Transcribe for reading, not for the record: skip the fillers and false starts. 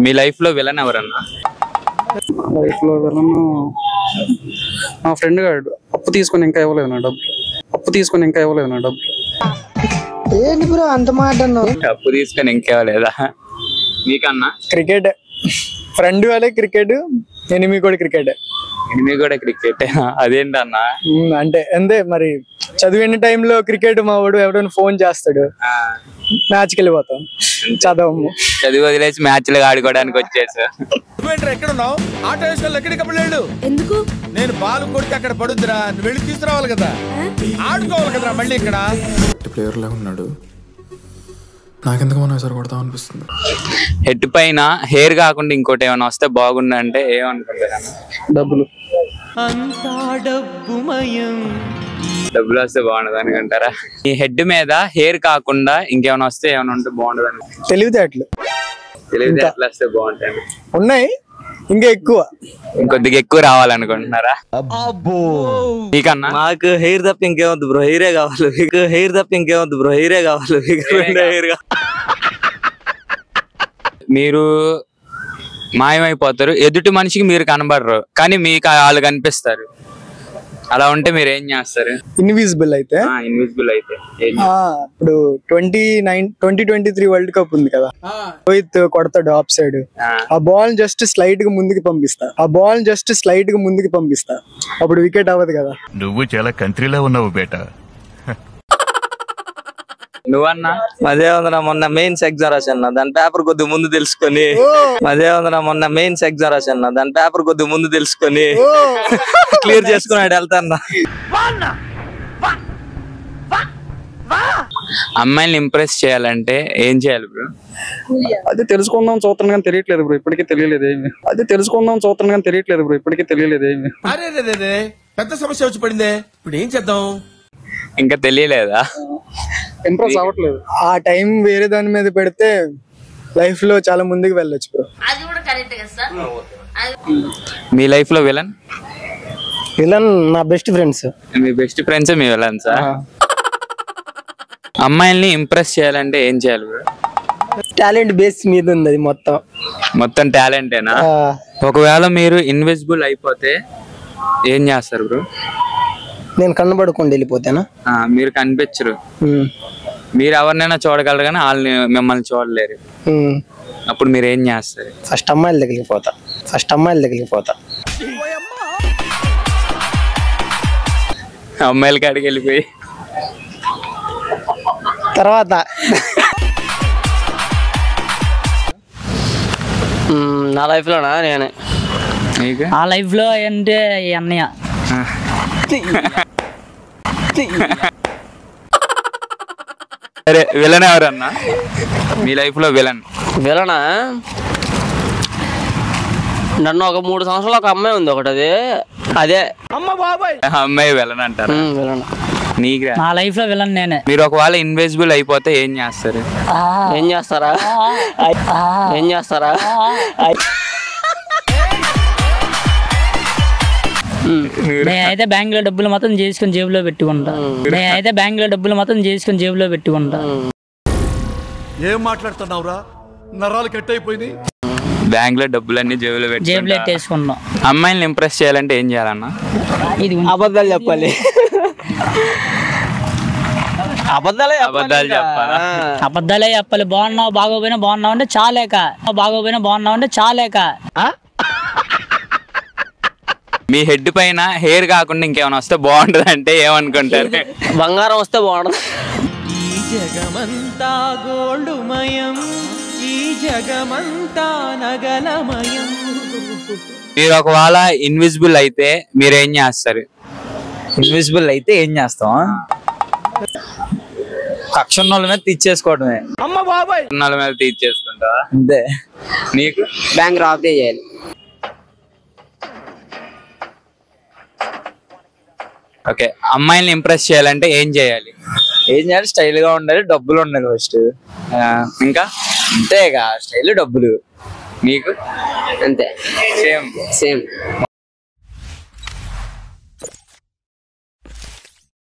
మీ life లో villain ఎవరన్నా? Life లో విలన్ మా ఫ్రెండ్ గాడు అప్పు తీసుకొని ఇంకా ఇవ్వలేదు నా డబ్బులు. ఏంటి బ్రో అంత మాట అన్నావు? అప్పు తీసుకొని ఇంకేవలేదా మీకన్నా? క్రికెట్ ఫ్రెండ్ వాళ్ళే క్రికెట్, ఎనిమి కూడా క్రికెట్. ఎనిమి కూడా క్రికెట్? అదేంటన్నా? అంటే అంతే మరి. చదివిన టైంలో క్రికెట్ మా వాడు ఎవడైనా ఫోన్ చేస్తాడు, మ్యాచ్కి వెళ్ళిపోతాం. చదవము, చదివి వదిలేసి మ్యాచ్లు ఆడుకోవడానికి వచ్చేసా. ఎక్కడున్నావు? ఆటో వేసుకొని ఎక్కడికి వెళ్ళాడు? ఎందుకు? నేను బాల్ కొడితే అక్కడ పడుద్దిరా, నువ్వు వెళ్ళి తీసుకురావాలి కదా, ఆడుకోవాలి కదరా. మళ్ళీ ఇక్కడ ప్లేయర్ లా ఉన్నాడు, నాకెందుకు మనం ఎసరు కొడతాం అనిపిస్తుంది. హెడ్ పైన హెయిర్ కాకుండా ఇంకోటి ఏమైనా వస్తే బాగుండు అంటే ఏమనుకుంటారా? డబ్బులు. డబ్బులు వస్తే బాగుండదు అనుకుంటారా? ఈ హెడ్ మీద హెయిర్ కాకుండా ఇంకేమైనా వస్తే ఏమైనా ఉంటే బాగుండదు అని. తెలివితేటలు వస్తే బాగుంటాయి. ఉన్నాయి, ఇంకా ఎక్కువ, ఇంకొద్దిగా ఎక్కువ రావాలనుకుంటున్నారా? మీకన్నా? మాకు హెయిర్ తప్ప ఇంకేమొద్దు బ్రో, హెయిరే కావాలి. హెయిరే కావాలి. మీరు మాయమైపోతారు, ఎదుటి మనిషికి మీరు కనబడరు కానీ మీకు వాళ్ళు కనిపిస్తారు. అలా ఉంటే మీరు ఏం చేస్తారు? ఇన్విజిబుల్ అయితే ఇప్పుడు 2023 వరల్డ్ కప్ ఉంది కదా, రోహిత్ కొడతాడు ఆఫ్ సైడ్, ఆ బాల్ జస్ట్ స్లైడ్ గా ముందుకి పంపిస్తా, అప్పుడు వికెట్ అవ్వదు కదా. నువ్వు చాలా కంట్రీలో ఉన్నావు బేటా. నువ్వన్నా? అదే ఉందన్నా, మొన్న మెయిన్స్ ఎగ్జామ్ రాశాను, దాని పేపర్ కొద్దిగా ముందు తెలుసుకొని క్లియర్ చేసుకున్నాడు వెళ్తాన్నా. అమ్మాయిని ఇంప్రెస్ చేయాలంటే ఏం చేయాలి బ్రో? అదే తెలుసుకుందాం చూస్తున్నాం కానీ తెలియట్లేదు బ్రో, ఇప్పటికీ తెలియలేదు ఏమి. అరే పెద్ద సమస్య వచ్చి పడిందే, ఇప్పుడు ఏం చేద్దాం? ఇంకా తెలియలేదా? ఇంప్రెస్ అవ్వట్లేదు. ఆ టైం వేరే దాని మీద పెడితే లైఫ్ లో చాలా ముందుకు వెళ్ళొచ్చు బ్రో. మీ లైఫ్ లో విలన్? నా బెస్ట్ ఫ్రెండ్స్. మీ బెస్ట్ ఫ్రెండ్స్ మీ విలన్సా? అమ్మాయిల్ని ఇంప్రెస్ చేయాలంటే ఏం చేయాలి బ్రో? టాలెంట్ బేస్ మీద ఉంది అది మొత్తం టాలెంటేనా? ఒకవేళ మీరు ఇన్విజిబుల్ అయిపోతే ఏం చేస్తారు బ్రో? నేను కనబడకుండా వెళ్ళిపోతానా? మీరు కనిపించరు, మీరు ఎవరినైనా చూడగలరు కానీ వాళ్ళని మిమ్మల్ని చూడలేరు. అప్పుడు మీరు ఏం చేస్తారు? ఫస్ట్ అమ్మాయిల దగ్గరికి పోతా. అమ్మాయిల కాడికి వెళ్ళిపోయి తర్వాత నా లైఫ్ లోనా నేనే. ఆ లైఫ్ లో అంటే అన్నయ్య. సరే, విలన్ ఎవరన్నా మీ లైఫ్ లో? విలనా? నన్ను ఒక 3 సంవత్సరాలు ఒక అమ్మాయి ఉంది ఒకటి, అదే అమ్మాయి విలన్ అంటారు. నీకు? నా లైఫ్ లో విలన్ నేనే. మీరు ఒకవేళ ఇన్విజిబుల్ అయిపోతే ఏం చేస్తారు? ఏం చేస్తారా? నేనైతే బ్యాంక్ లో డబ్బులు మొత్తం చేసుకుని జేబులో పెట్టుకుంటా. ఏం మాట్లాడుతున్నావురా? నరాలు కట్ అయిపోయింది. బ్యాంక్ లో డబ్బులన్నీ జేబులో పెట్టేసుకున్నాం. అమ్మాయిని ఇంప్రెస్ చేయాలంటే ఏం చేయాలన్నా? అబద్ధాలు చెప్పాలి. అబద్ధాలే చెప్పాలి. బాగోపోయినా బాగున్నావు అంటే చాలేక. మీ హెడ్ పైన హెయిర్ కాకుండా ఇంకేమైనా వస్తే బాగుంటది అంటే ఏమనుకుంటారు? బంగారం వస్తే బాగుంటది. జగమంతా గోల్డుమయం, ఈ జగమంతా నగలమయం. మీరు ఒకవేళ ఇన్విజిబుల్ అయితే మీరేం చేస్తారు? ఇన్విజిబుల్ అయితే ఏం చేస్తాం? కక్ష ఉన్న వాళ్ళ మీద తీర్చేసుకోవడమే. వాళ్ళ మీద తీర్చేసుకుంటా అంతే. నీకు? బ్యాంక్ రాబ్ చేయాలి. ఓకే, అమ్మాయిని ఇంప్రెస్ చేయాలంటే ఏం చేయాలి? స్టైల్ గా ఉండాలి, డబ్బులు ఉండాలి ఫస్ట్. ఇంకా అంతేగా, స్టైల్ డబ్బులు. నీకు? అంతే, సేమ్.